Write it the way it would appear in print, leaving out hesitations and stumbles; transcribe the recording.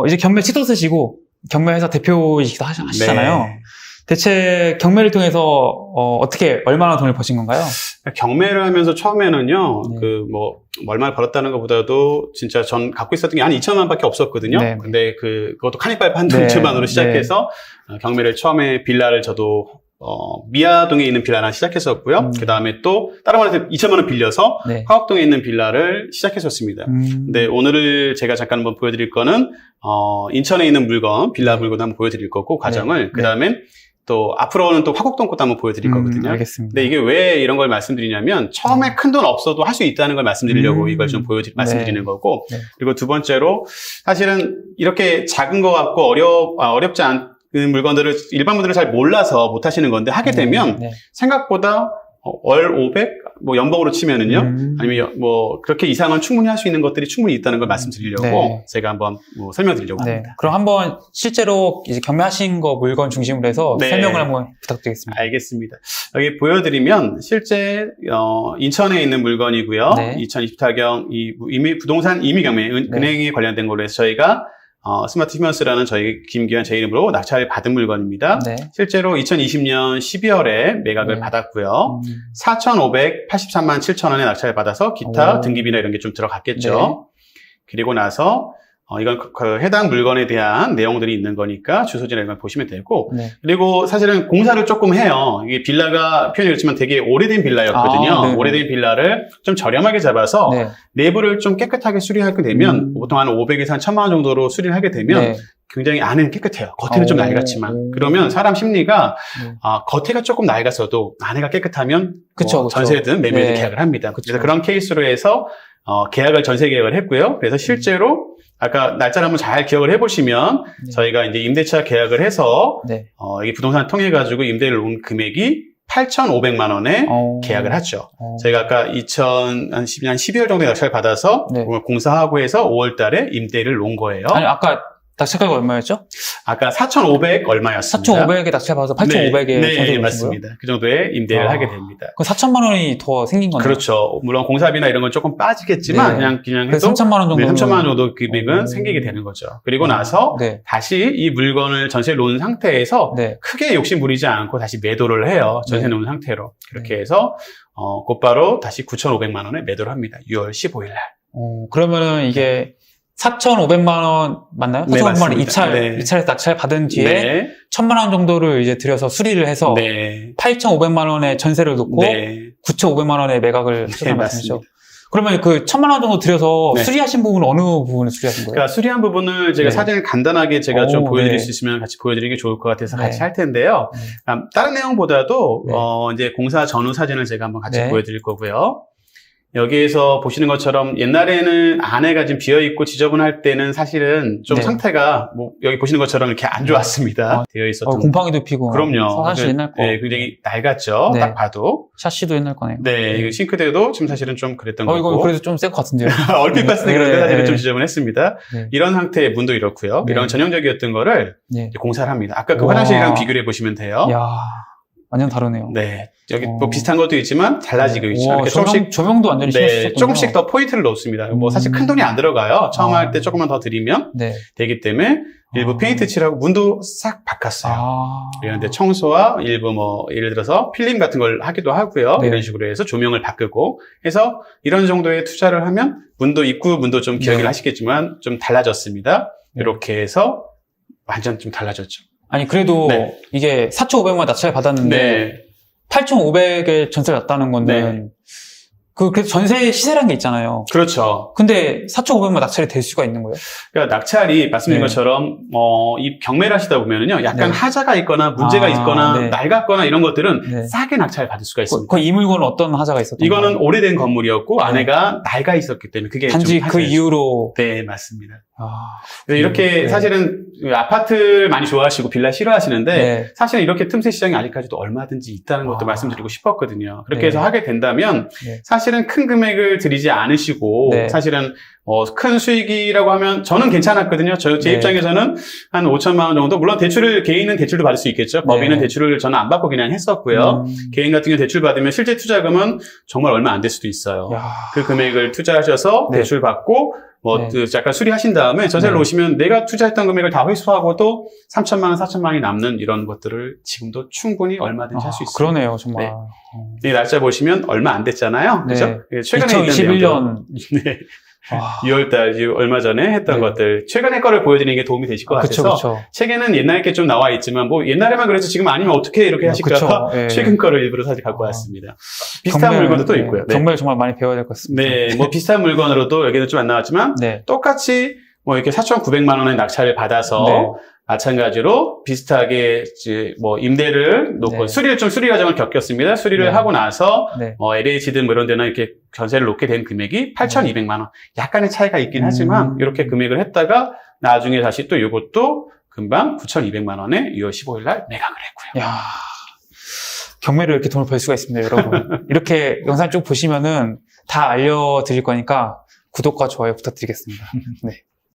이제 경매 치도 쓰시고 경매회사 대표이시기도 하시잖아요. 네. 대체 경매를 통해서 어떻게 얼마나 돈을 버신 건가요? 경매를 하면서 처음에는요, 네. 얼마를 벌었다는 것보다도 진짜 전 갖고 있었던 게 한 2천만 밖에 없었거든요. 네. 근데 그것도 카니발 판도 네. 2천만으로 시작해서 경매를 처음에 빌라를 저도 미아동에 있는 빌라 하나 시작했었고요. 그 다음에 또 다른 분한테 2천만 원 빌려서 네. 화곡동에 있는 빌라를 시작했었습니다. 근데 오늘 제가 잠깐 한번 보여드릴 거는 인천에 있는 물건, 빌라 물건 한번 보여드릴 거고 과정을 네. 그 다음엔 또 앞으로는 또 화곡동 것도 한번 보여드릴 거거든요. 알겠습니다. 근데 이게 왜 이런 걸 말씀드리냐면 처음에 큰 돈 없어도 할 수 있다는 걸 말씀드리려고 이걸 좀 말씀드리는 거고 네. 그리고 두 번째로 사실은 이렇게 작은 거 갖고 어렵지 않은 물건들을 일반 분들은 잘 몰라서 못 하시는 건데 하게 되면 생각보다 월 500? 연봉으로 치면은요. 아니면 그렇게 이상은 충분히 할 수 있는 것들이 충분히 있다는 걸 말씀드리려고 제가 한번 설명드리려고 합니다. 그럼 한번 실제로 이제 경매하신 거 물건 중심으로 해서 설명을 한번 부탁드리겠습니다. 알겠습니다. 여기 보여드리면 실제 인천에 있는 물건이고요. 2024경 부동산 임의 경매 은행에 관련된 걸로 해서 저희가 스마트 휴먼스라는 저희 김기환 제 이름으로 낙찰을 받은 물건입니다. 실제로 2020년 12월에 매각을 받았고요. 4,583만 7천 원에 낙찰을 받아서 기타 등기비나 이런 게 좀 들어갔겠죠. 그리고 나서 이건 해당 물건에 대한 내용들이 있는 거니까 주소지나 이런 걸 보시면 되고 그리고 사실은 공사를 조금 해요. 이게 빌라가 표현이 그렇지만 되게 오래된 빌라였거든요. 오래된 빌라를 좀 저렴하게 잡아서 내부를 좀 깨끗하게 수리하게 되면 보통 한 500에서 한 1,000만 원 정도로 수리를 하게 되면 굉장히 안에는 깨끗해요. 겉에는 좀 낡았지만 그러면 사람 심리가 겉에가 조금 낡았어도 안에가 깨끗하면 전세든 매매든 계약을 합니다. 그래서 그런 케이스로 해서 계약을 전세 계약을 했고요. 그래서 실제로 아까 날짜를 한번 잘 기억을 해보시면 저희가 이제 임대차 계약을 해서 이 부동산을 통해 가지고 임대를 놓은 금액이 8,500만 원에 계약을 하죠. 저희가 아까 2012년 12월 정도에 낙찰을 받아서 공사하고 해서 5월 달에 임대를 놓은 거예요. 아니 아까 낙찰가가 얼마였죠? 아까 4,500 얼마였습니다. 4,500에 낙찰받아서 8,500에 네, 맞습니다. 그 정도에 임대를 하게 됩니다. 그럼 4천만 원이 더 생긴 거네요? 그렇죠. 물론 공사비나 이런 건 조금 빠지겠지만 그냥 해도 3천만 원 정도 3천만 원 정도 금액은 생기게 되는 거죠. 그리고 나서 다시 이 물건을 전세에 놓은 상태에서 크게 욕심 부리지 않고 다시 매도를 해요. 전세에 놓은 상태로. 그렇게 해서 곧바로 다시 9,500만 원에 매도를 합니다. 6월 15일 날. 그러면은 이게 4,500만 원 맞나요? 4,500만 원 입찰 낙찰 받은 뒤에 1,000만 원 정도를 이제 들여서 수리를 해서 8,500만 원에 전세를 놓고 9,500만 원에 매각을 하셨다는 말씀이죠. 그러면 그 1,000만 원 정도 들여서 수리하신 부분은 어느 부분을 수리하신 거예요? 그러니까 수리한 부분을 제가 사진을 간단하게 제가 좀 보여드릴 수 있으면 같이 보여드리기 좋을 것 같아서 같이 할 텐데요. 다른 내용보다도 이제 공사 전후 사진을 제가 한번 같이 보여드릴 거고요. 여기에서 보시는 것처럼 옛날에는 안에가 지금 비어있고 지저분할 때는 사실은 좀 상태가 여기 보시는 것처럼 이렇게 안 좋았습니다. 되어 있었던. 곰팡이도 피고. 그럼요. 사실 옛날 거. 굉장히 낡았죠. 딱 봐도. 샤시도 옛날 거네요. 이거 싱크대도 지금 사실은 좀 그랬던 거고. 이거 그래도 좀 새 것 같은데요. 얼핏 봤을 때 그런데 사실은 좀 지저분했습니다. 이런 상태의 문도 이렇고요. 이런 전형적이었던 거를 공사를 합니다. 아까 그 화장실이랑 비교를 해보시면 돼요. 이야, 완전 다르네요. 여기 비슷한 것도 있지만 달라지고 있죠. 이렇게 조명도 완전히 신었었군요. 조금씩 더 포인트를 넣습니다. 사실 큰 돈이 안 들어가요. 처음 할 때 조금만 더 드리면 되기 때문에 일부 페인트 칠하고 문도 싹 바꿨어요. 그런데 청소와 일부 예를 들어서 필름 같은 걸 하기도 하고요. 이런 식으로 해서 조명을 바꾸고 해서 이런 정도의 투자를 하면 입구 문도 좀 기억을 하시겠지만 좀 달라졌습니다. 이렇게 해서 완전 좀 달라졌죠. 아니 그래도 이게 4,500만 낙찰 받았는데 8,500에 전세를 놨다는 거는 그래도 전세 시세라는 게 있잖아요. 그렇죠. 근데 4,500만 낙찰이 될 수가 있는 거예요? 그러니까 낙찰이 말씀드린 것처럼 이 경매를 하시다 보면은요, 약간 하자가 있거나 문제가 있거나 낡았거나 이런 것들은 싸게 낙찰을 받을 수가 있습니다. 이 물건은 어떤 하자가 있었던 거예요? 이거는 오래된 건물이었고 안에가 낡아 있었기 때문에 그게 단지 좀 그 이유로. 네, 맞습니다. 이렇게 사실은 아파트를 많이 좋아하시고 빌라 싫어하시는데 사실은 이렇게 틈새 시장이 아직까지도 얼마든지 있다는 것도 말씀드리고 싶었거든요. 그렇게 해서 하게 된다면 사실은 큰 금액을 들이지 않으시고 사실은 큰 수익이라고 하면 저는 괜찮았거든요. 제 입장에서는 한 5천만 원 정도. 물론 개인은 대출도 받을 수 있겠죠. 법인은 대출을 저는 안 받고 그냥 했었고요. 개인 같은 경우 대출 받으면 실제 투자금은 정말 얼마 안 될 수도 있어요. 그 금액을 투자하셔서 대출 받고 약간 수리하신 다음에 전세를 놓으시면 내가 투자했던 금액을 다 회수하고도 3천만 원, 4천만 원이 남는 이런 것들을 지금도 충분히 얼마든지 할 수 있습니다. 그러네요, 정말. 이 날짜 보시면 얼마 안 됐잖아요. 그죠? 최근에 2021년. 네. 2월달, 얼마 전에 했던 것들, 최근의 거를 보여드리는 게 도움이 되실 것 같아서, 책에는 옛날 게 좀 나와 있지만, 옛날에만 그래서 지금 아니면 어떻게 이렇게 하실까? 최근 거를 일부러 사실 갖고 왔습니다. 비슷한 물건도 또 있고요. 정말 많이 배워야 될 것 같습니다. 네, 비슷한 물건으로도 여기는 좀 안 나왔지만, 똑같이 이렇게 4,900만 원의 낙찰을 받아서, 마찬가지로 비슷하게 임대를 놓고 수리 과정을 겪었습니다. 수리를 하고 나서 LH든 이런 데나 이렇게 전세를 놓게 된 금액이 8,200만 원. 약간의 차이가 있긴 하지만 이렇게 금액을 했다가 나중에 다시 또 이것도 금방 9,200만 원에 2월 15일 날 매각을 했고요. 야, 경매로 이렇게 돈을 벌 수가 있습니다, 여러분. 이렇게 영상 쭉 보시면은 다 알려드릴 거니까 구독과 좋아요 부탁드리겠습니다. 네.